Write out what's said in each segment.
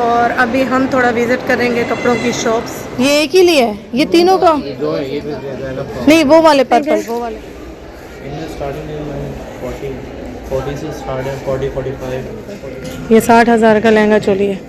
और अभी हम थोड़ा विजिट करेंगे कपड़ों की शॉप्स। ये एक ही लिए है, ये तीनों का नहीं, वो वाले पर्पल, वो वाले ये 60,000 का लहंगा चोली है।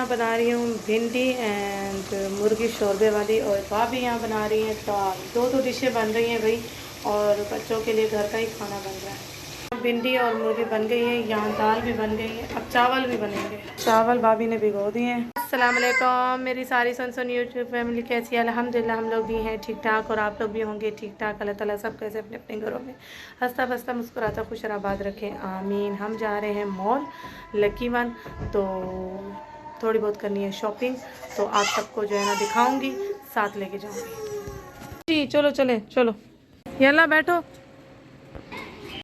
बना रही हूँ भिंडी एंड मुर्गी शोरबे वाली, और भाभी यहाँ बना रही हैं दाल। दो डिशें बन रही हैं भाई, और बच्चों के लिए घर का ही खाना बन रहा है। भिंडी और मुर्गी बन गई है, यहाँ दाल भी बन गई है, अब चावल भी बनेंगे। चावल भाभी ने भिगो दिए हैं। अस्सलाम वालेकुम मेरी सारी सुन यूट्यूब फैमिली, कैसी है? अल्हम्दुलिल्लाह हम लोग भी हैं ठीक ठाक, और आप लोग भी होंगे ठीक ठाक। अल्लाह ताला सब कैसे अपने अपने घरों में हंसता बसता मुस्कुराता खुश आबाद रखें, आमीन। हम जा रहे हैं मॉल लकी वन, तो थोड़ी बहुत करनी है शॉपिंग, तो आप सबको जो है ना दिखाऊंगी, साथ लेके जाऊंगी जी। चलो चले, चलो यल्ला बैठो।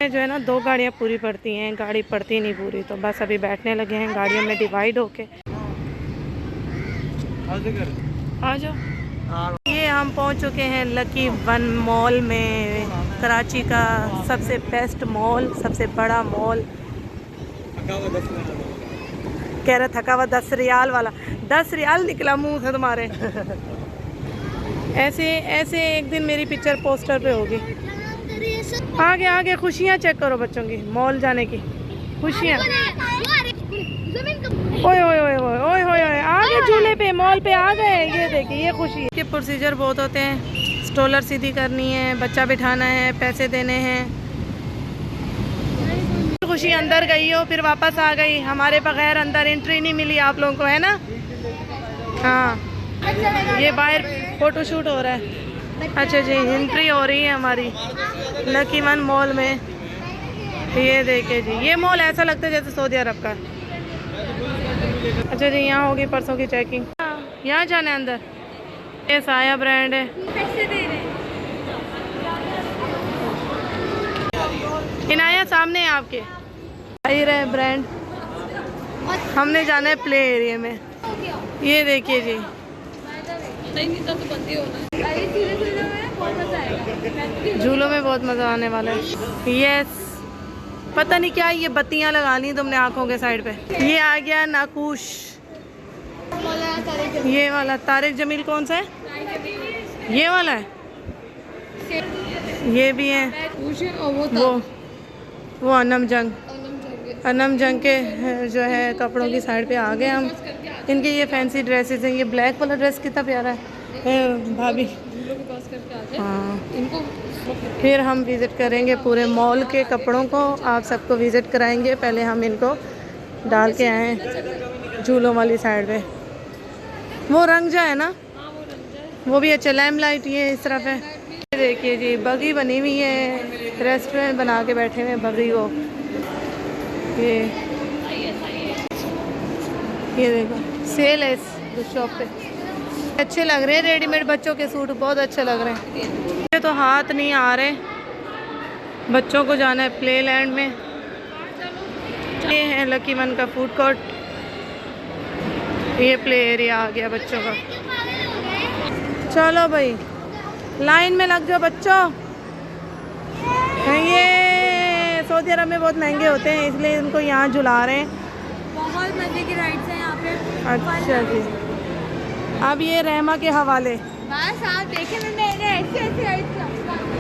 जो है ना 2 गाड़ियाँ पूरी पड़ती हैं, गाड़ी पड़ती नहीं पूरी, तो बस अभी बैठने लगे हैं गाड़ियों में डिवाइड होके। आ जाओ। ये हम पहुंच चुके हैं लकी वन मॉल में, कराची का सबसे बेस्ट मॉल, सबसे बड़ा मॉल। कह रहा थका हुआ 10 रियाल वाला, 10 रियाल निकला मुंह से तुम्हारे। ऐसे ऐसे एक दिन मेरी पिक्चर पोस्टर पे होगी। आगे आगे खुशियाँ चेक करो बच्चों की, मॉल जाने की खुशियाँ। ओए ओए ओए ओए ओए ओए ओए, आगे झूले पे मॉल पे आ गए। ये देखिए, ये खुशी के प्रोसीजर बहुत होते हैं। स्ट्रोलर सीधी करनी है, बच्चा बिठाना है, पैसे देने हैं। खुशी अंदर गई हो फिर वापस आ गई, हमारे बगैर अंदर एंट्री नहीं मिली आप लोगों को, है ना? हाँ, ये बाहर फोटो शूट हो रहा है। अच्छा जी, एंट्री हो रही है हमारी लकी वन मॉल में। ये देखिए जी, ये मॉल ऐसा लगता है जैसे सऊदी अरब का। अच्छा जी, यहाँ होगी परसों की चेकिंग। यहाँ जाना है अंदर। ये साया ब्रांड है, इनाया सामने है आपके, आई रहे ब्रांड। हमने जाना है प्ले एरिया में। ये देखिए जी, झूलों में बहुत मज़ा आने वाला है। यस, पता नहीं क्या ये बत्तियां लगा ली तुमने आंखों के साइड पे। ये आ गया नाकुश, ये वाला तारिक जमील कौन सा है? ये वाला है। ये भी है वो अनम जंग के जो है कपड़ों की साइड पे आ गए हम। इनके ये फैंसी ड्रेसेस हैं। ये ब्लैक वाला ड्रेस कितना प्यारा है भाभी। हाँ, फिर हम विज़िट करेंगे पूरे मॉल के कपड़ों को, आप सबको विज़िट कराएंगे। पहले हम इनको डाल के आए झूलों वाली साइड पे। वो रंग जो है ना, वो भी अच्छा। लैम्प लाइट ये इस तरफ है। देखिए जी, बगी बनी हुई है, रेस्टोरेंट बना के बैठे हुए बगी को। ये देखो, सेल है इस शॉप पे। अच्छे लग रहे हैं रेडीमेड बच्चों के सूट, बहुत अच्छे लग रहे हैं। ये तो हाथ नहीं आ रहे। बच्चों को जाना है प्ले लैंड में। ये है लकी वन का फूड कोर्ट। ये प्ले एरिया आ गया बच्चों का। चलो भाई, लाइन में लग जाओ बच्चों। ये सऊदी अरब में बहुत महंगे होते हैं, इसलिए इनको यहाँ झुला रहे हैं। बहुत मजे की राइड्स हैं यहाँ पे। अच्छा जी, अब ये रहमा के हवाले। बस आप देखें, मैंने ऐसे राइड्स।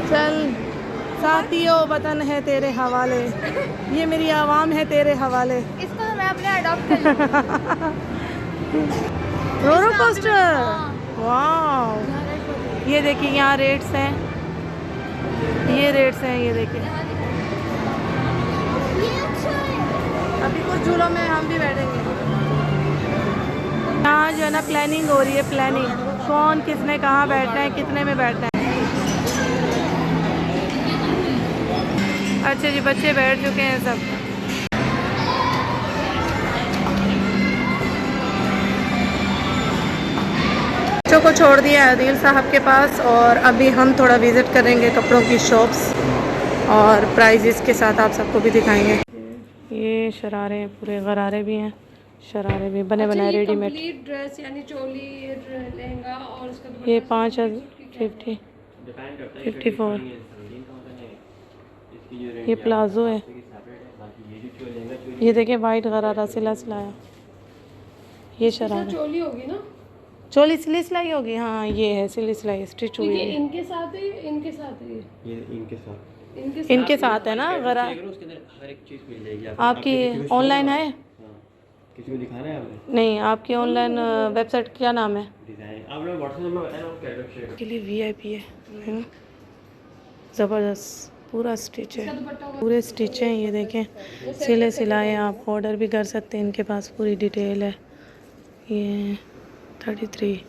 चल साथियों, वतन है तेरे हवाले, ये मेरी आवाम है तेरे हवाले। इसको मैं अपने अडॉप्ट कर रोलर कोस्टर। वाह, ये देखिए यहाँ रेट्स हैं, ये रेट्स हैं, ये देखिए। अभी कुछ झूलों में हम भी बैठेंगे। यहाँ जो है ना प्लानिंग हो रही है, प्लानिंग कौन किसने कहाँ बैठना है, कितने में बैठना है। अच्छा जी, बच्चे बैठ चुके हैं सब। बच्चों को छोड़ दिया है आदिल साहब के पास, और अभी हम थोड़ा विज़िट करेंगे कपड़ों की शॉप्स। और प्राइजेस के साथ आप सबको भी दिखाएंगे। ये शरारे हैं, पूरे गरारे भी हैं, शरारे भी बने बनाए रेडीमेड। ड्रेस यानी चोली लहंगा और उसका ये 54 ये प्लाजो है। ये देखिए वाइट गरारा सिला सिलाया, ये शरारा चोली होगी ना, चोली सिली सिलाई होगी। हाँ ये है सिली सिलाई स्टिच हुई है। इनके साथ है, इनके साथ है, ये इनके साथ है ना गरा। उसके अंदर हर एक चीज मिल जाएगी आपकी ऑनलाइन है? किसी को दिखाना है आपने? नहीं, आपकी ऑनलाइन वेबसाइट क्या नाम है? डिजाइन आप लोग व्हाट्सएप नंबर बताएं, आप कैटलॉग शेयर के लिए वीआईपी है ना, ज़बरदस्त पूरा स्टिच है, पूरे स्टिच हैं। ये देखें सिले सिलाए, आप ऑर्डर भी कर सकते हैं, इनके पास पूरी डिटेल है। ये 33,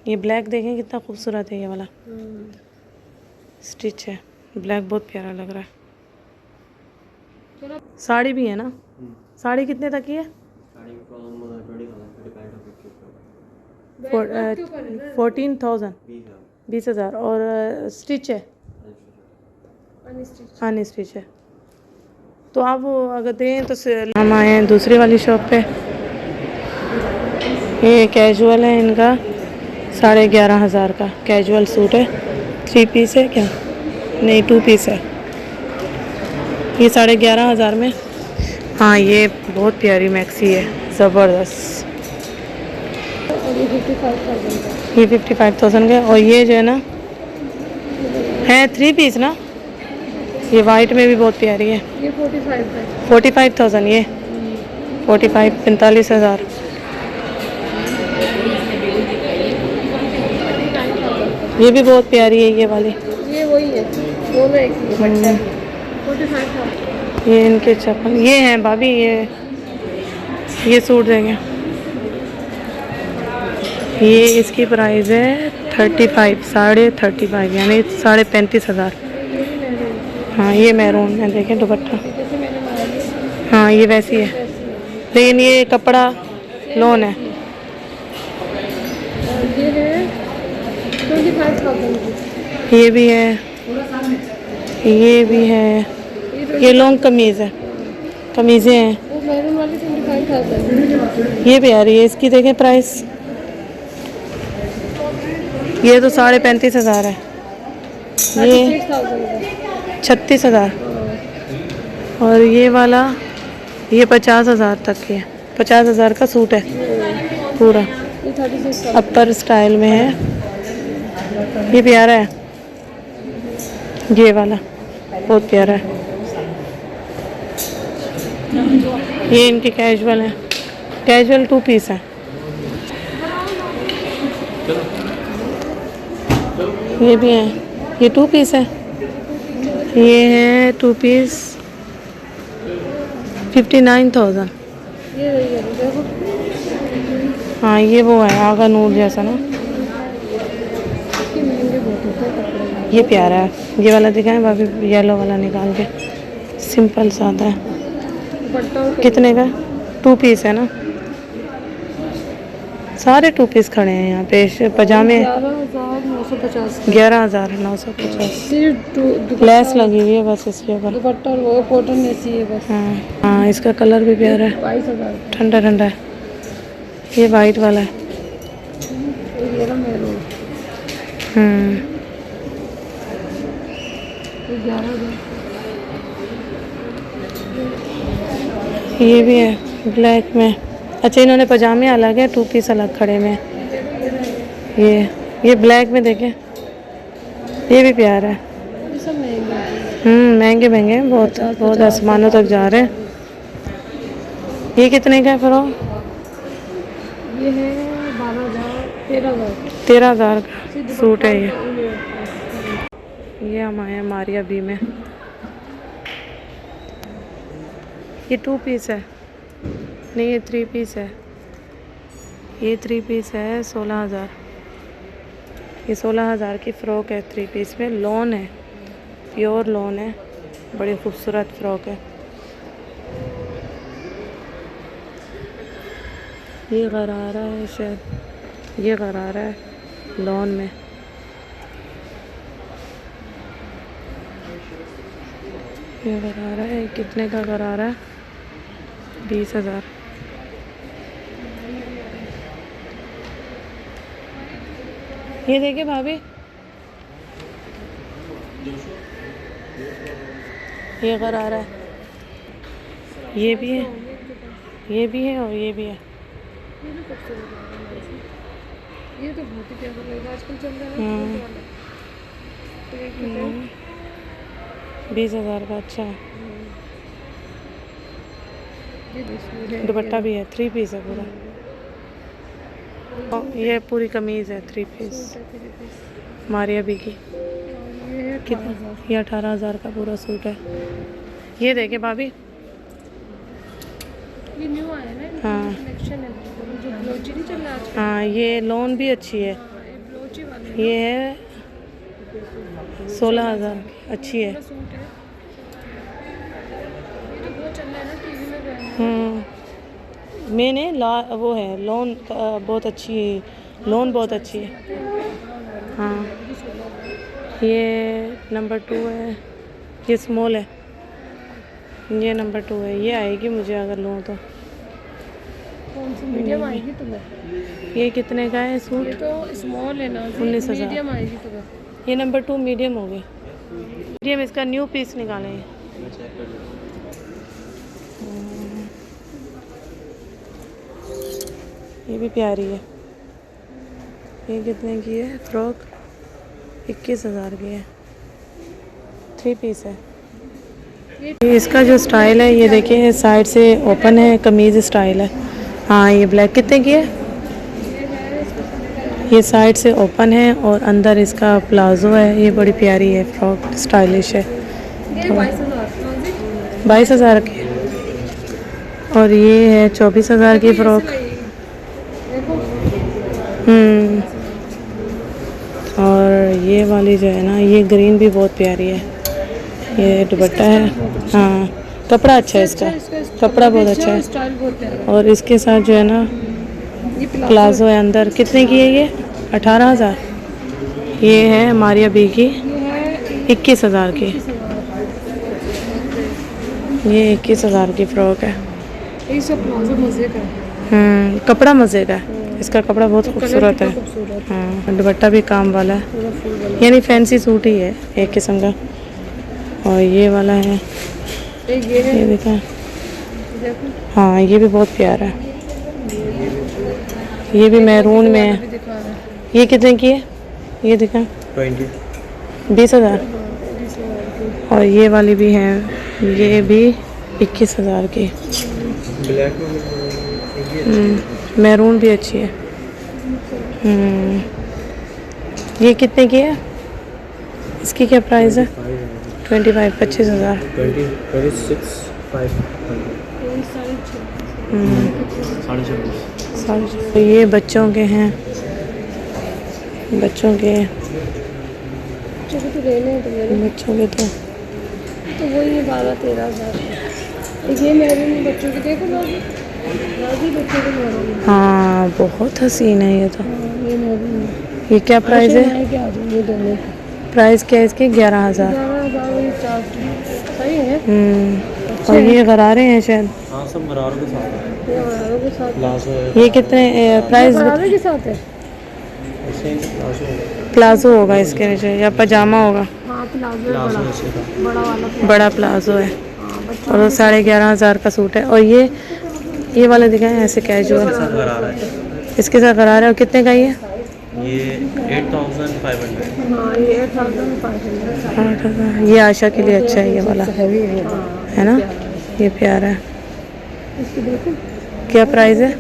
ये ब्लैक देखें कितना खूबसूरत है, ये वाला स्टिच है, ब्लैक बहुत प्यारा लग रहा है। साड़ी भी है ना, साड़ी कितने तक की है? 14,000 20,000 और स्टिच है, अनस्टिच है। तो आप अगर दें तो हम आए हैं दूसरी वाली शॉप पे। ये कैजुअल है, इनका 11,500 का कैजुअल सूट है। 3 पीस है क्या? नहीं 2 पीस है। ये 11,500 में। हाँ ये बहुत प्यारी मैक्सी है, ज़बरदस्त। ये 55,000 का। और ये जो है ना है 3 पीस ना, ये वाइट में भी बहुत प्यारी है। ये 45,000 ये 45,000 ये भी बहुत प्यारी है ये वाली। ये वही है, दोनों एक ही है। 45,000 ये इनके चप्पल ये हैं भाभी, ये सूट देंगे। ये इसकी प्राइस है 35 35.5 यानी 35,500। हाँ ये मैरून है, देखें दुपट्टा। हाँ ये वैसी है, लेकिन ये कपड़ा लोन है। ये है 25,000 ये भी है, ये भी है। ये लॉन्ग कमीज़ है, कमीज़ें हैं। वो मैरून वाली 25,000। ये भी आ रही है, इसकी देखें प्राइस। ये तो 35,500 है। ये 36,000 और ये वाला ये 50,000 तक की है। 50,000 का सूट है पूरा, अपर स्टाइल में है। ये प्यारा है, ये वाला बहुत प्यारा है। ये इनके कैजुअल है, कैजुअल 2 पीस है। ये भी है, ये 2 पीस है। ये है 2 पीस 59,000। हाँ ये वो है आगा नूर जैसा ना, ये प्यारा है। ये वाला दिखाएं भाभी, येलो वाला निकाल के, सिंपल सादा है। कितने का? 2 पीस है ना, सारे 2 पीस खड़े हैं यहाँ पे। पजामे 11,950। लेस लगी हुई है बस इसके ऊपर। दुपट्टा और वो कॉटन ऐसी है बस। हाँ इसका कलर भी प्यारा है, 22,000। ठंडा ठंडा है। ये वाइट वाला है। ये ना मैरून, ये भी है ब्लैक में। अच्छा इन्होंने पजामे अलग है, 2 पीस अलग खड़े में। ये ब्लैक में देखें, ये भी प्यारा है। ये सब महंगे महंगे महंगे हैं, बहुत बहुत आसमानों तक जा रहे हैं। ये कितने का है फिर? ये है 12,000 13,000 13,000 का सूट है ये हम आए हैं मारिया बी में। ये 2 पीस है, नहीं ये 3 पीस है। ये 3 पीस है 16,000। ये 16,000 की फ़्रॉक है, 3 पीस में। लॉन है, प्योर लॉन है, बड़ी खूबसूरत फ़्रॉक है। ये गरारा है शायद, ये गरारा है लॉन में। ये करा रहा है, कितने का करा रहा है? 20,000। ये देखिए भाभी, ये करा रहा है, ये भी है, ये भी है और ये भी है। ये भी खूबसूरत लग रहा है। ये तो बहुत ही प्यारा लगेगा, आजकल चल रहा है ना वाला। तो एक बताओ 20,000 का। अच्छा है, ये देखिए दुपट्टा भी है, 3 पीस है पूरा। और ये पूरी कमीज़ है 3 पीस, मारिया बी की। ये है कितना? ये 18,000 का पूरा सूट है। ये देखिए भाभी, ये न्यू आया ना, हाँ कलेक्शन है जो ब्लोची नहीं चल रहा आजकल। हाँ, ये लॉन भी अच्छी है। हाँ, ये ब्लोची वाले ये है 16,000, अच्छी है। वाला सूट है। ये तो बहुत चल रहा है ना, टीवी में पहनना। मैंने वो है लॉन बहुत अच्छी है, लॉन बहुत अच्छी है। हाँ, ये नंबर 2 है, ये स्मॉल है, ये नंबर 2 है। ये आएगी मुझे अगर लूँ तो। कौन सी मीडियम आएगी तुम्हें? ये कितने का है सूट? ये तो स्मॉल है ना, 19,000। मीडियम आएगी तुम्हें। ये नंबर 2 मीडियम हो गई। मीडियम इसका न्यू पीस निकाले हैं। ये भी प्यारी है। ये कितने की है फ्रॉक? 21,000 की है, 3 पीस है। ये इसका जो स्टाइल है, ये देखिए साइड से ओपन है, कमीज़ स्टाइल है। हाँ, ये ब्लैक कितने की है? ये साइड से ओपन है और अंदर इसका प्लाजो है। ये बड़ी प्यारी है, फ्रॉक स्टाइलिश है। ये 22,000। 22,000 की। और ये है 24,000 की फ्रॉक। देखो और ये वाली जो है ना, ये ग्रीन भी बहुत प्यारी है। ये दुपट्टा है। हाँ, कपड़ा अच्छा है इसका, कपड़ा बहुत अच्छा है। स्टाइल बहुत प्यारा है। और इसके साथ जो है ना ये प्लाजो है अंदर। कितने की है ये? 18,000। ये है मारिया बी की, है 21,000 की। 21,000। ये 21,000 की फ्रॉक है। ये सब प्लाजो मजे का है। कपड़ा मज़े का है, इसका कपड़ा बहुत खूबसूरत है। खूबसूरत हाँ, दुपट्टा भी काम वाला है, पूरा फुल वाला। यानी फैंसी सूट ही है एक किस्म का। और ये वाला है, एक ये है, ये देखा। देखो हाँ, ये भी बहुत प्यारा है। ये भी मैरून में है। भी दिखा रहा है। ये कितने की है? ये दिखा 20,000। और ये वाली भी है, ये भी 21,000 की। मैरून भी अच्छी है। ये कितने की है? इसकी क्या प्राइस है? 25,000। तो ये बच्चों के हैं, बच्चों के चलो तो लेने हैं तो ले लो। बच्चों के तो वही है 12-13,000। एक ये मैरून बच्चों के देखो राजी बच्चों के मैरून। हाँ, बहुत हसीन है ये तो। ये मैरून है। ये क्या प्राइस है? क्या आ जाए ये दोनों प्राइस क्या है इसकी? 11,000। 11,000 वही 4 सही है। और ये गरारे हैं शायद। हाँ, सब गरारों के साथ है। ये गरारों के साथ। प्लाजो है, ये कितने प्राइस? गरारे के साथ है। ऐसे ही प्लाजो है। प्लाजो होगा इसके नीचे या पजामा होगा। हाँ प्लाजो है, प्लाजो बड़ा ऐसे का। बड़ा वाला प्लाजो। बड़ा प्लाजो है। हाँ बच्चों और 11,500 का सूट है। और ये वाला दिखाएं ऐसे कैजुअल, सब गरारा है। इसके साथ गरारा है। और कितने का ये? 8,500। हाँ ये 8,500। 8,000। ये आशा के लिए अच्छा है ये वाला, हैवी है ना? ये प्यारा है। इसकी देखो क्या प्राइस है?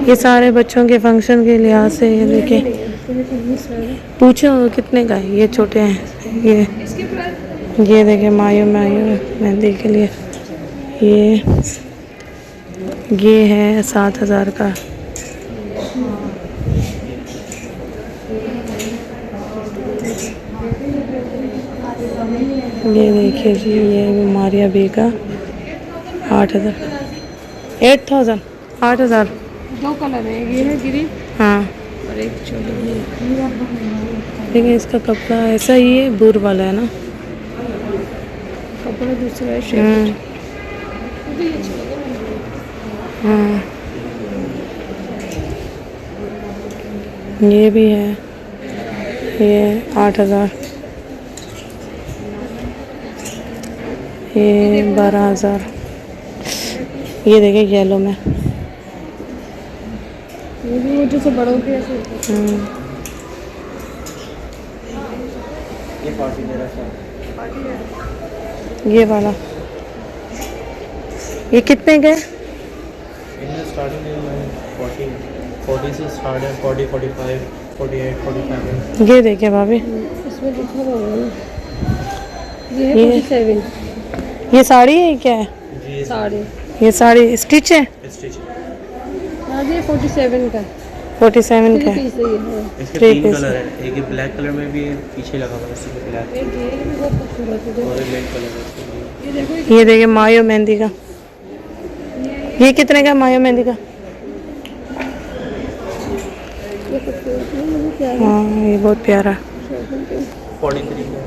ये सारे बच्चों के फंक्शन के लिहाज से ये देखिए। पूछो कितने का है? ये छोटे हैं। ये देखिए मायू मेहंदी के लिए। ये है 7,000 का। ये देखिए जी, ये मारिया बी का 8,000। 8,000 8,000। दो कलर है, ये है ग्रीन हाँ, और एक छोटी। लेकिन इसका कपड़ा ऐसा ही है, बुर वाला है ना। कपड़ा दूसरा है शेप। हम्म, ये अच्छा लगा मुझे। हाँ ये भी है, ये 8,000, ये 12,000। ये देखिए येलो में। ये भी वो जैसे बड़ों के ऐसे होते हैं। ये पार्टी मेरा सा ये वाला ये कितने का है? इनमें स्टार्टिंग है 40 से स्टार्ट है, 40, 45, 48, 45। ये देखिए भाभी, इसमें लिखा हुआ है ना, ये है ये- 47 ये साड़ी है क्या है? जी साड़ी। ये साड़ी स्टिच है, स्टिच। हाँ ये 47 का 47 का है। पीस है ये। हाँ इसके Three 3 piece कलर है, एक ये ब्लैक कलर में भी है, पीछे लगा हुआ है इसी में ब्लैक, ये भी बहुत खूबसूरत है। और ये रेड कलर है इसके लिए। ये देखो ये देखिए मायो मेहंदी का, ये कितने का मायो मेहंदी का? ये खूबसूरत है, मुझे क्या है हाँ ये बहुत प्यारा है, 43 का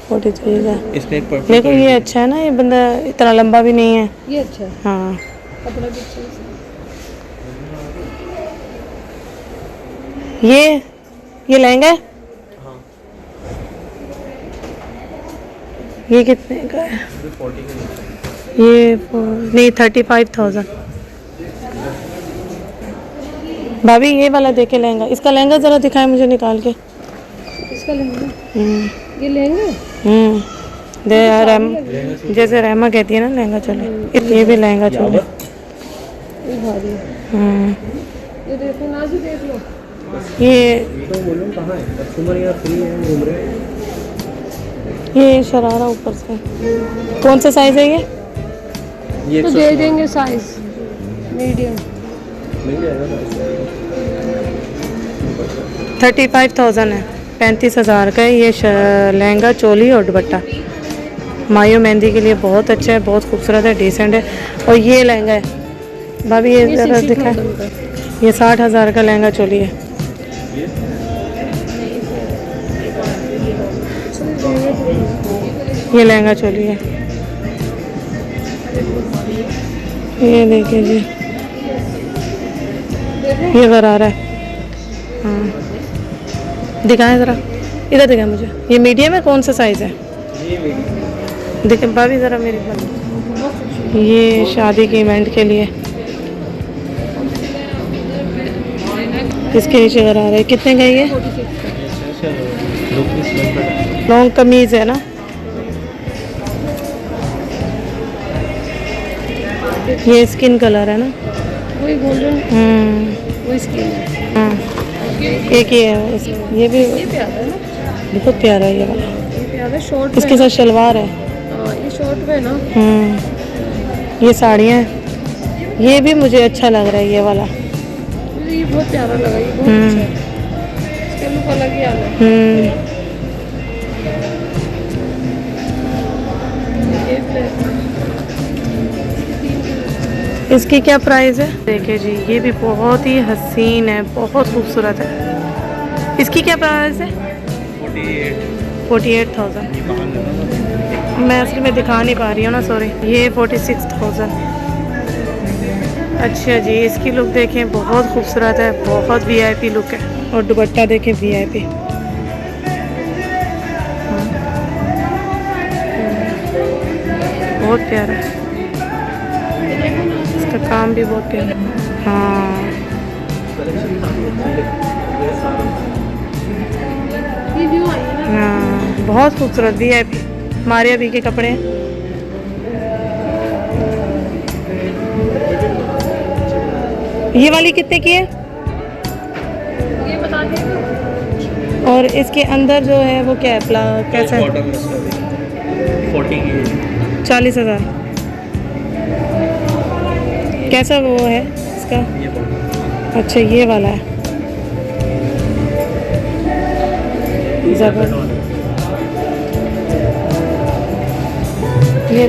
43 का। इसमें एक पर्पल देखो ये अच्छा है ना, ये बंदा इतना लंबा भी नहीं है। ये अच्छा है, हाँ कपड़ा भी अच्छा है। ये लहंगा है, हाँ ये कितने का है? ये 40 का नीचे। ये नहीं 35,000। भाभी ये वाला देखे लहंगा, इसका लहंगा ज़रा दिखाए मुझे निकाल के। इसका लहंगा, हम्म ये लहंगा हम्म जैसे रहमा कहती है ना लहंगा चोली, ये भी लहंगा चोली। ये भारी है। ये देखो ना जी, देख लो। ये तो बोलो कहाँ है कस्टमर, यहाँ फ्री है, घूम रहे हैं। ये शरारा ऊपर से, कौन सा साइज है ये? ये तो दे देंगे साइज मीडियम। मिल जाएगा ना इसमें। 35,000 है, 35,000 का है ये लहंगा चोली और दुपट्टा। मायो मेहंदी के लिए बहुत अच्छा है, बहुत खूबसूरत है, डिसेंट है। और ये लहंगा है भाभी, ये ज़रा 60,000 दिखाएं। का। ये 60,000 का लहंगा चोली है। ये लहंगा चोली है, ये देखिए जी, ये गरारा है। हाँ दिखाएं ज़रा, इधर दिखाएं मुझे। ये मीडियम है, कौन सा साइज़ है? ये मेरी देखें भाभी ज़रा मेरी बात। ये शादी के इवेंट के लिए, इसके नीचे गरारा है। कितने का है ये? 46 का। लुक भी स्मेल पर लॉन्ग कमीज़ है ना। ये स्किन कलर है ना। वही गोल्डन, वही स्किन है। हाँ एक ये है ये भी ये प्यारा है ना, बहुत प्यारा है ये वाला। ये प्यारा है, शॉर्ट इसके साथ शलवार है। हाँ ये शॉर्ट है ना। ये साड़ियाँ हैं, ये भी मुझे अच्छा लग रहा है ये वाला। मुझे ये बहुत प्यारा लगा, ये बहुत अच्छा है, इसका लुक अलग ही आ रहा है। ये black है। इसकी क्या प्राइस है? देखिए जी, ये भी बहुत ही हसीन है, बहुत खूबसूरत है। इसकी क्या प्राइस है? 48,000। मैं असल में दिखा नहीं पा रही हूँ ना, सॉरी। ये 46,000। अच्छा जी, इसकी लुक देखें, बहुत खूबसूरत है, बहुत वीआईपी लुक है। और दुपट्टा देखें वीआईपी, बहुत प्यारा है, इसका काम भी बहुत प्यारा है। हाँ ये न्यू आई है ना। हाँ बहुत खूबसूरत वीआईपी मारिया भी के कपड़े हैं। ये वाली कितने की है? ये बता दें। और इसके अंदर जो है वो क्या है, कैसा है? 40 की 40,000। कैसा वो है इसका? ये बॉटम अच्छा ये वाला है, ज़बरदस्त। ये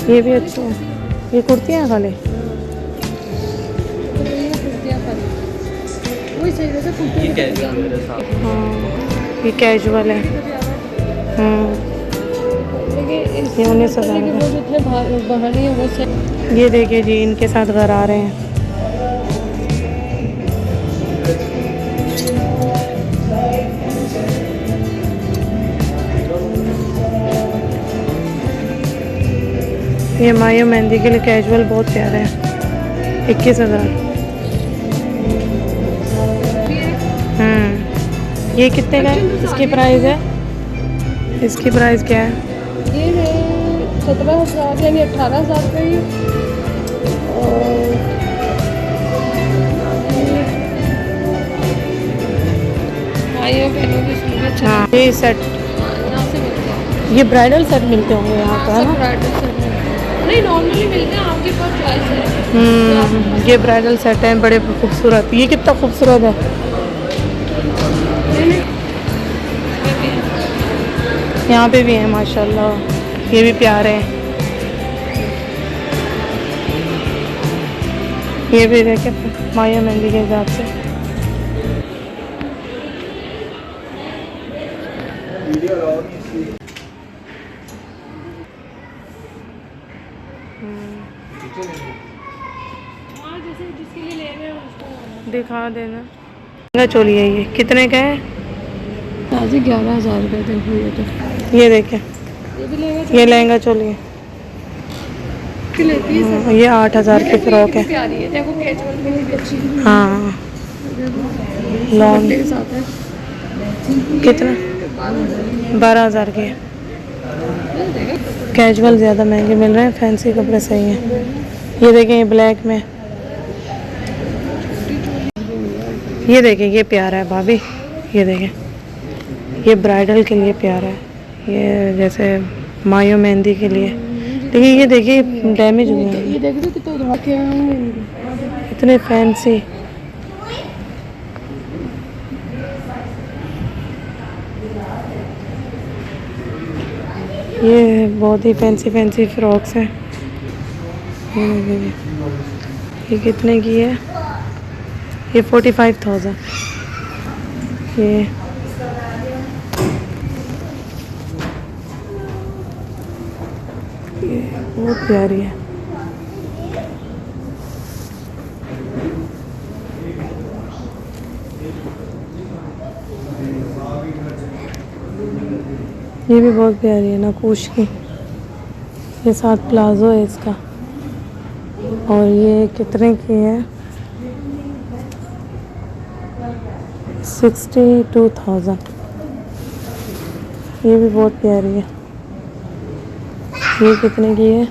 ये भी अच्छे हैं। ये कुर्तियाँ हैं खाली। तो ये कुर्तियाँ पर वही सही रहता कुर्ती ये कैजुअल मेरे साथ हाँ ये कैजुअल है। लेकिन ये 19,000 वो जो इतने बाहर नहीं है वो सही। ये देखिए जी इनके साथ घर आ रहे हैं। ये मायो मेहंदी के लिए कैजुअल बहुत प्यारे हैं। 21,000। ये कितने का है? इसकी प्राइस है, इसकी प्राइस क्या है? ये है 17,000 यानी 18,000 का ही। और भाइयों बहनों के सूट अच्छा हाँ ये सेट, यहाँ से मिलते हैं। ये ब्राइडल सेट मिलते होंगे यहाँ पर है सब ना? ब्राइडल सेट मिलते हैं। नहीं नॉर्मली मिलते हैं, आपके पास चॉइस है। ये ब्राइडल सेट हैं बड़े खूबसूरत। ये कितना खूबसूरत है। यहाँ पे भी हैं माशाल्लाह, ये भी प्यारे हैं। ये भी देखे माया मेहंदी के हिसाब से। हाँ जैसे जिसके लिए ले रहे हैं उसको दिखा देना। लहंगा चोली है, ये कितने का है? ताजी 11,000 का देखो ये तो। ये देखें, ये भी लेगा ये लहंगा चोली है। लेती है ये 8,000 की फ्रॉक है। प्यारी है देखो, कैजुअल में भी अच्छी है। हाँ लॉन्ग के साथ है। कितना? 12,000 की है। कैजुअल ज़्यादा महंगे मिल रहे हैं, फैंसी कपड़े सही हैं। ये देखें ये ब्लैक में, ये देखें ये प्यारा है भाभी। ये देखें ये ब्राइडल के लिए प्यारा है, ये जैसे मायो मेहंदी के लिए। लेकिन ये देखिए डैमेज हुए हैं, ये देख रहे हो कितना उधर के होंगे इतने फैंसी। ये बहुत ही फैंसी फैंसी फ्रॉक्स हैं। ये कितने की है? ये 45,000। ये बहुत प्यारी है। ये भी बहुत प्यारी है नकूश की। ये साथ प्लाजो है इसका, और ये कितने की है? 62,000। ये भी बहुत प्यारी है। ये कितने की है?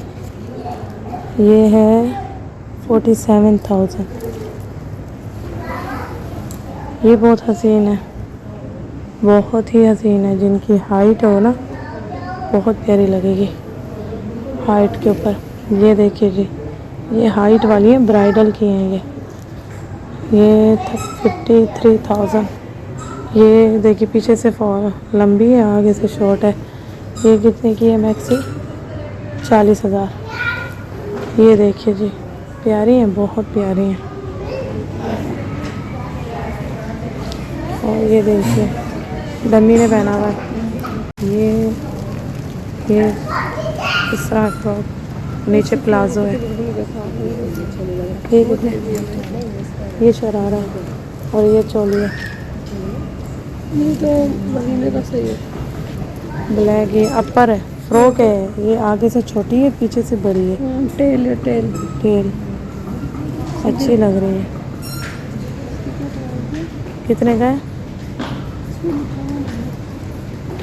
ये है 47,000। ये बहुत हसीन है, बहुत ही हसीन है। जिनकी हाइट हो ना बहुत प्यारी लगेगी हाइट के ऊपर। ये देखिए जी, ये हाइट वाली है, ब्राइडल की हैं ये 53,000। ये देखिए पीछे से लंबी है, आगे से शॉर्ट है। ये कितने की है मैक्सी? 40,000। ये देखिए जी प्यारी हैं, बहुत प्यारी हैं। और ये देखिए डम्मी ने पहना हुआ है। ये इस तरह फ्रॉक, नीचे प्लाजो है। ये कितने? ये शरारा और ये चोली है। ये तो महीने का सही है। ब्लैक, ये अपर है, फ्रॉक है। ये आगे से छोटी है, पीछे से बड़ी है। टेल है टेल। टेल अच्छी लग रही है। कितने का है?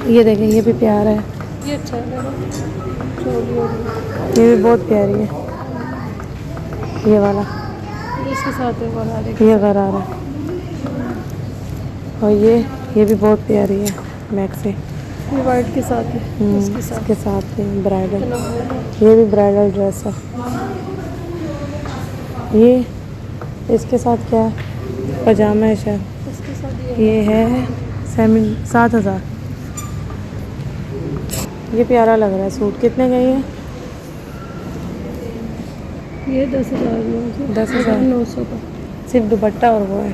ये देखें ये भी प्यारा है। ये अच्छा है चोली और ये भी बहुत प्यारी है। ये वाला ये इसके साथ है वाला ये गरारा है। और ये भी बहुत प्यारी है मैक्सी। ये वाइट के साथ है इसके साथ। इसके साथ ही ब्राइडल, ये भी ब्राइडल ड्रेस है। ये इसके साथ क्या है? पजामा है शायद। इसके साथ ये है 7,000। ये प्यारा लग रहा है सूट। कितने का ये? ये 10,000 10,900 का। सिर्फ दुपट्टा और वो है,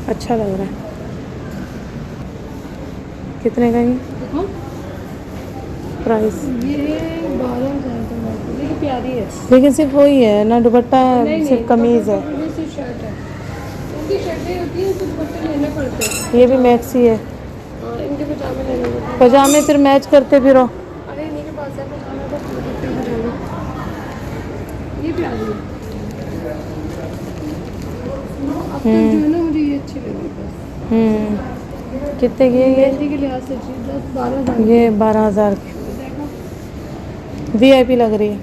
अच्छा लग रहा है। कितने का ये देखो प्राइस? ये 12,000 का है, लेकिन प्यारी है। लेकिन सिर्फ वही है ना, दुपट्टा है, सिर्फ कमीज़ है। ये सिर्फ शर्ट है, इनकी शर्टें होती हैं तो दुपट्टे लेने पड़ते हैं। ये भी मैक्सी है। हाँ, इनके पजामे लेने पड़ते हैं। पजामे फिर मैच करते फिरो। अरे इन्हीं के पास है पजामे, तो दुपट्टे पजामे। ये प्यारी है। अब तक जो है ना मुझे ये अच्छी लगी बस। कितने की है ये? मेहंदी के लिहाज से 10-12,000। ये 12,000 की VIP लग रही है।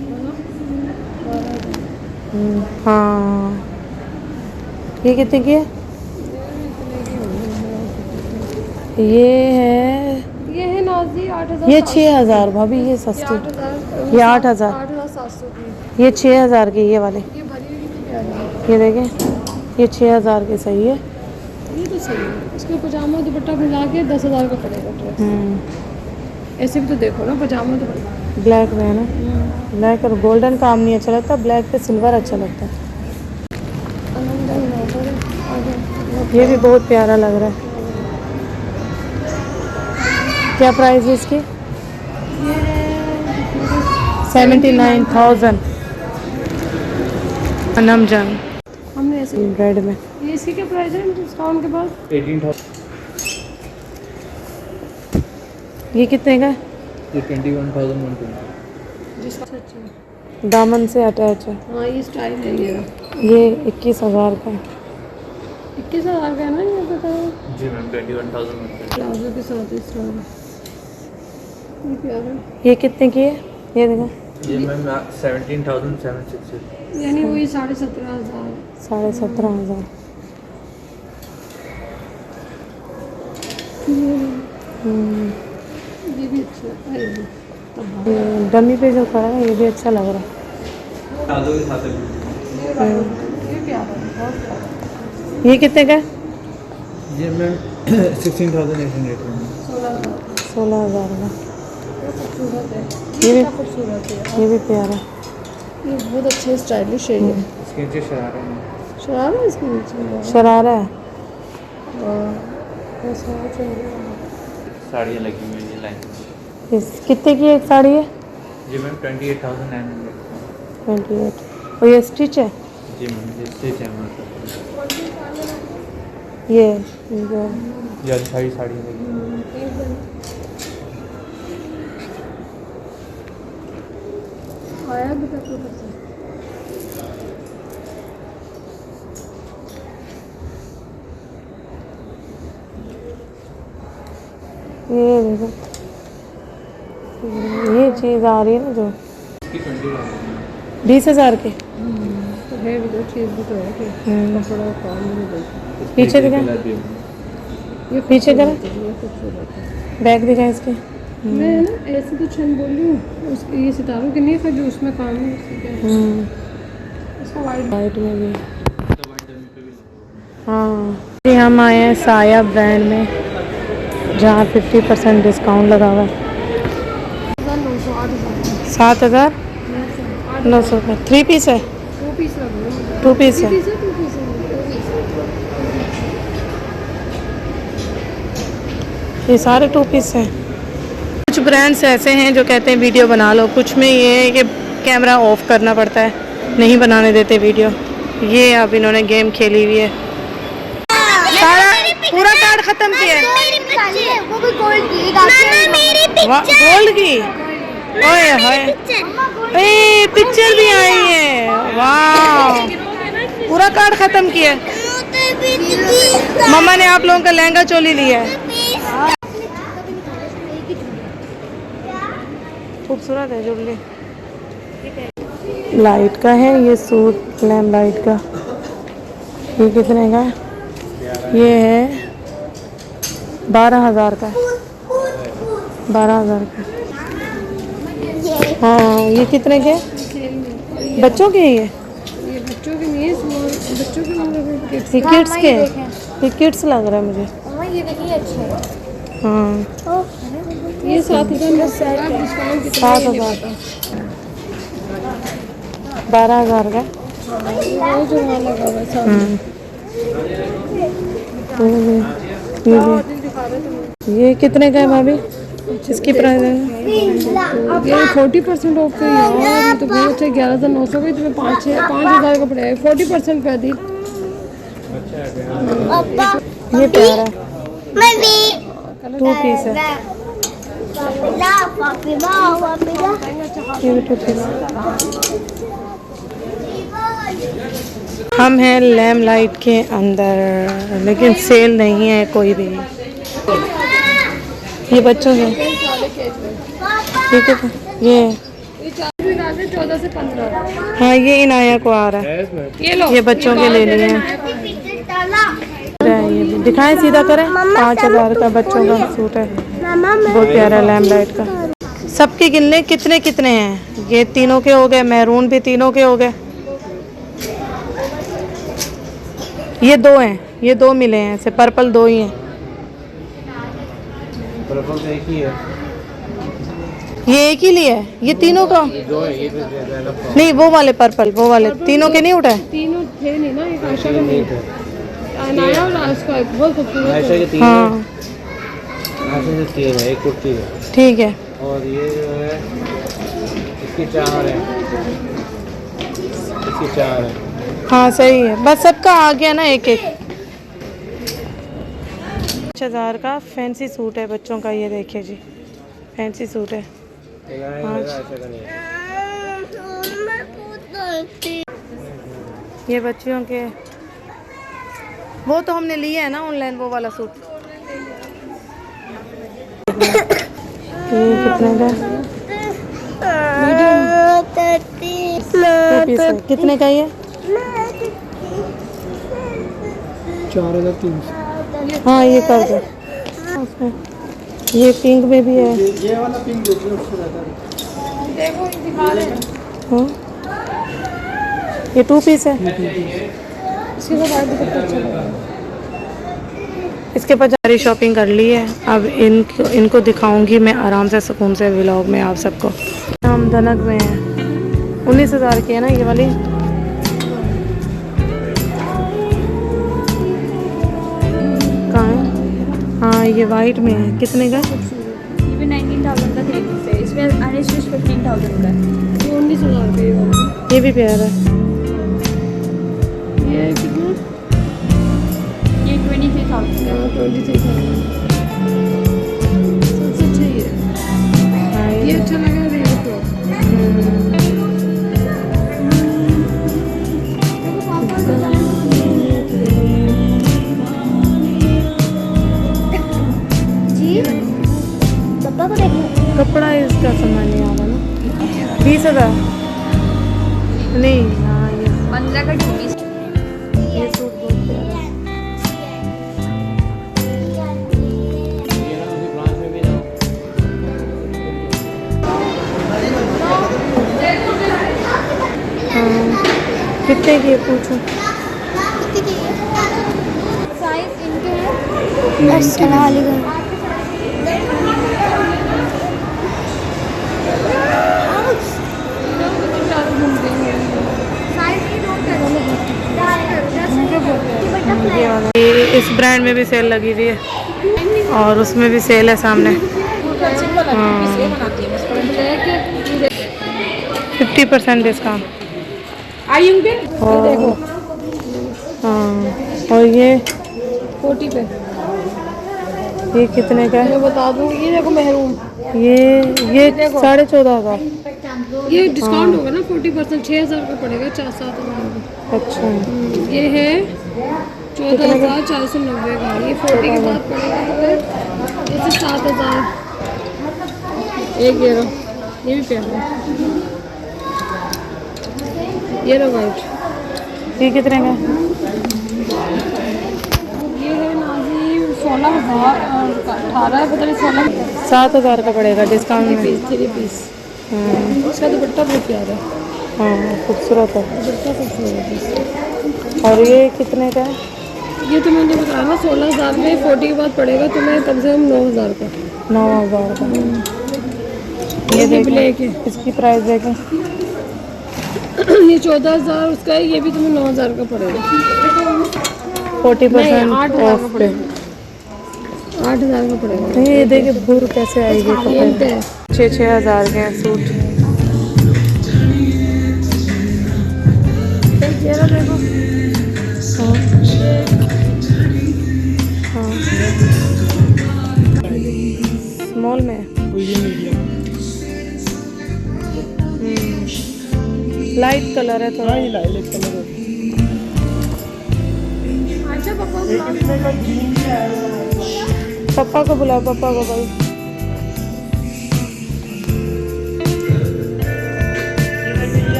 हाँ, ये कितने की है? ये है नाज़ी 8,000। ये 6,000 भाभी, ये सस्ती। ये 8,000। 8,700 की। ये 6,000 की ये वाले, ये भरी हुई भी प्यारी है। ये देखें, ये 6,000 की सही है। ये तो सही है, इसके पजामा दुपट्टा मिला के 10,000 का पड़ेगा ड्रेस। ऐसे भी तो देखो ना पजामा दुपट्टा। ब्लैक में है ना, ब्लैक और गोल्डन काम नहीं अच्छा लगता, ब्लैक पे सिल्वर अच्छा लगता है। ये भी बहुत प्यारा लग रहा है। क्या प्राइस है इसकी? 79,000। अनम जान हमने ऐसे रेड में। ये इसकी क्या प्राइस है डिस्काउंट के बाद? 18,000। ये कितने का है? ये 21,120। जिसका अच्छा है। दामन से अटैच है। हाँ ये स्टाइल है ये 21,000 का है। 21,000 का है ना ये बताओ। जी मैम 21,000। प्लाजो के साथ इस तरह ये प्यारा। ये कितने की है? ये देखो, ये मैम 17,760। यानी वही 17,500। 17,500। ये भी अच्छा है। डमी पे जो खड़ा है ये भी अच्छा लग रहा है। ये प्यारा है, बहुत प्यारा। ये कितने का है? ये मैम 16,800। 16,000 का। खूबसूरत है, ये भी खूबसूरत है। ये भी प्यारा। ये बहुत अच्छे स्टाइलिश है ये। इसके नीचे शरारा है। शरारा है इसके नीचे। शरारा है। साड़ियाँ लगी हुई है लाइन। इस कितने की एक साड़ी है? जी मैम 28,900। 28। और ये स्टिच है? जी मैम ये स्टिच है हमारे पास। ये ये सारी साड़ियाँ लगी हुई आया भी तक उधर से। ये देखो, ये चीज़ आ रही है ना जो इसकी 20,000। 20,000 के। तो है भी तो चीज़ भी तो है कि कपड़ा काम नहीं देता। पीछे दिखा, ये पीछे करा, ये खूबसूरत है। बैग दिखा इसके। मैं ना ऐसे तो छन बोल रही हूँ उसके, ये सितारों के नहीं था जो उसमें काम है उसकी क्या है? इसका वाइट में भी। हाँ, ये हम आए हैं साया ब्रांड में जहाँ 50% डिस्काउंट लगा हुआ है। 7,900 का 3 पीस है। 2 पीस लग रहे हैं। 2 पीस है। ये सारे 2 पीस हैं। कुछ ब्रांड्स ऐसे हैं जो कहते हैं वीडियो बना लो, कुछ में ये है कि कैमरा ऑफ करना पड़ता है, नहीं बनाने देते वीडियो। ये अब इन्होंने गेम खेली हुई है, सारा पूरा कार्ड खत्म किया है। वो भी गोल्ड की गोल्ड की, ओए होए, पिक्चर भी आई है, वाह, पूरा कार्ड खत्म किया है। मम्मा ने आप लोगों का लहंगा चोली लिया है, खूबसूरत है ज्वेलरी। लाइट का है ये सूट, लैम्प लाइट का। ये कितने का है? ये है 12,000 का, 12,000 का। हाँ, ये कितने के? बच्चों के ही है? ये बच्चों के नहीं है, बच्चों के नहीं लग रहे। ये किड्स के? ये किड्स लग रहा है मुझे। ये देखिए अच्छा है। हाँ, ये 7,000 डिस्काउंट कितना है ये नहीं 7,000। पता। 12,000 का। वो जो वहाँ लगा हुआ है सामने। तो ये दिखा रहे थे ये कितने का है भाभी? इसकी प्राइस है ये 40% ऑफ पे यार, ये तो बहुत अच्छा 11,900 का, तुम्हें 5,000 का पड़ेगा 40% पे दी। ये प्यारा है, मम्मी 2 पीस है। ला पापी पापी ये भी 2 पीस। हम हैं लैम लाइट के अंदर, लेकिन सेल नहीं है कोई भी। ये बच्चों के ठीक है। ये 14 से 15। हाँ ये इनाया को आ रहा है। ये लो, ये बच्चों के ले लिए हैं। ये भी दिखाएं, सीधा करें। 5,000 का बच्चों का सूट है, बहुत प्यारा लैम लाइट का। सबके गिनने कितने कितने हैं? ये तीनों के हो गए, मैरून भी तीनों के हो गए। ये 2 हैं, ये 2 मिले हैं, ऐसे पर्पल 2 ही हैं। पर्पल तो एक ही है। ये एक ही लिए है, ये तीनों का जो है ये तो नहीं, वो वाले पर्पल, वो वाले तीनों के नहीं उठाए। तीनों थे नहीं ना, एक आशा का नहीं अनाया और आज का बहुत खूबसूरत आयशा है। के 3 हाँ है, आयशा के 3 है, एक कुर्ती है। ठीक है। और ये जो है इसकी 4 है, इसकी 4 है। हाँ सही है, बस सबका आ गया ना एक एक। 5,000 का फैंसी सूट है बच्चों का, ये देखिए जी, फैंसी सूट है। आयशा का नहीं है। ये बच्चियों के, वो तो हमने लिया है ना ऑनलाइन, वो वाला सूट। ये कितने का? 2 पीस है। कितने का ये? 4,300। हाँ ये कर दो उसमें। ये पिंक में भी है। ये वाला पिंक देखिए, उससे ज़्यादा देखो दिखा रहे हैं। हाँ ये 2 पीस है। इसके साथ आज दुपट्टा अच्छा लग रहा है। इसके बाद सारी शॉपिंग कर ली है, अब इनको दिखाऊंगी मैं आराम से सुकून से व्लॉग में आप सबको। हम धनक में हैं, 19,000 की है ना ये वाली। कहाँ है? हाँ ये वाइट में है, कितने का? ये भी 19,000 का 3 पीस है, इसमें अनस्टिच 15,000 का है। ये 19,000 का ये वाला। ये भी प्यारा है। ये कितना? ये 23,000 का है। 23,000 सबसे अच्छा ये है। हाँ ये अच्छा लगा है रेड को। जी पापा को देखो। कपड़ा इसका सामान नहीं आ रहा ना। 20,000 नहीं। हाँ ये 15 का 2 पीस। ये सूट बहुत प्यारा है। ये ना उसी ब्रांच में भी ना। हाँ कितने की है पूछो? साइज इनके हैं अस्सलाम वालेकुम। ये वाला, ये इस ब्रांड में भी सेल लगी हुई है और उसमें भी सेल है सामने। 50% डिस्काउंट। देखो हाँ और ये 40 पे ये कितने का है? मैं बता दूंगी। ये देखो महरून, ये 14,500। ये डिस्काउंट होगा ना 40%, 6,000 का पड़ेगा, 4-7,000 का। अच्छा ये है 14,490 का। ये 40 के बाद पड़ेगा तो फिर जैसे 7,000। एक ये रहा, ये भी प्यारा है। ये रहा वाइट। ये कितने का है? ये है नाजी 16,000 और 18 है, पता नहीं 16 7,000 का पड़ेगा डिस्काउंट में। Piece 3 piece. इसका दुपट्टा बहुत प्यारा है, हाँ खूबसूरत है। दुपट्टा खूबसूरत है। और ये कितने का है? ये तो मैंने बताया ना 16,000 में, 40 के बाद पड़ेगा तुम्हें कम से कम 9,000 का। 9,000 का। ये ब्लैक है, इसकी प्राइस देखें। ये 14,000 उसका है, ये भी तुम्हें 9,000 का पड़ेगा। 40% 8,000 ऑफ का पे। पड़ेगा, 8,000 का पड़ेगा। ये देखिए भूर कैसे आएगी ये कपड़े। है 6,000 के हैं सूट। चेहरा देखो। हाँ स्मॉल में तो ये मीडियम। लाइट कलर है थोड़ा। हाँ ये लाइट कलर है। अच्छा पापा एक इसमें का ग्रीन भी है। पापा को बुलाओ, पापा को भाई।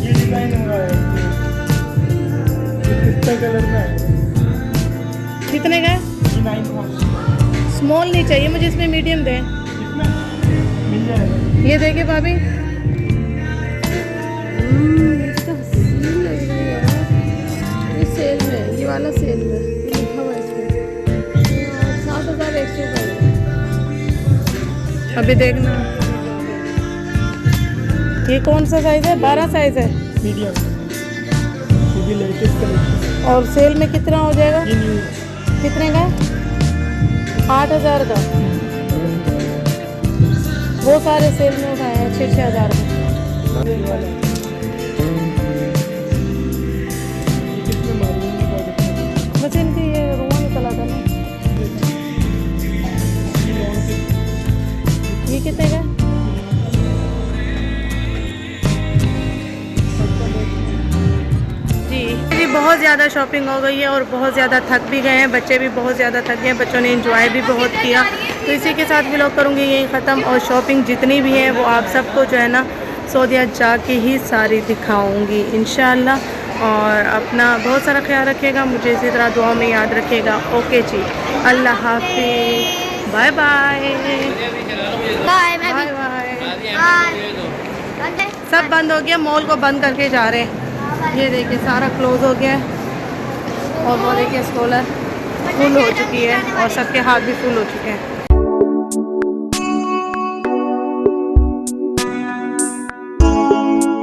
ये डिजाइन हो रहा है। ये पिस्ता कलर में है। कितने का है? ये 9,000 स्मॉल नहीं चाहिए मुझे, इसमें मीडियम दे। इसमें मिल जाएगा। ये देखिए भाभी, इसका हसीन लग रहा है यार। ये सेल में है, ये वाला सेल में है, ये लिखा हुआ है इस पे। 7,100 का है। अभी देखना। ये कौन सा साइज है? 12 साइज है। मीडियम। ये भी लेटेस्ट कलेक्शन। और सेल में कितना हो जाएगा? ये न्यू है। कितने का? 8,000 का। वो सारे सेल में उठाए हैं 6,000 का। ये वाला है। ये कितने मालूम नहीं बहुत अच्छा है। मुझे इनकी ये रुआ निकला था ना। ये लॉन्ग से ये कितने का? जी बहुत ज़्यादा शॉपिंग हो गई है और बहुत ज़्यादा थक भी गए हैं, बच्चे भी बहुत ज़्यादा थक गए हैं, बच्चों ने एंजॉय भी बहुत किया। तो इसी के साथ व्लॉग करूँगी यही ख़त्म, और शॉपिंग जितनी भी है वो आप सबको जो है ना सऊदीया जाके ही सारी दिखाऊँगी इंशाअल्लाह। और अपना बहुत सारा ख्याल रखिएगा, मुझे इसी तरह दुआ में याद रखिएगा। ओके जी, अल्लाह हाफिज़, bye bye bye bye bye. सब बंद हो गया, मॉल को बंद करके जा रहे हैं। ये देखिए सारा क्लोज हो गया है और वो देखिए स्कूलर फुल हो चुकी है और सबके हाथ भी फुल हो चुके हैं।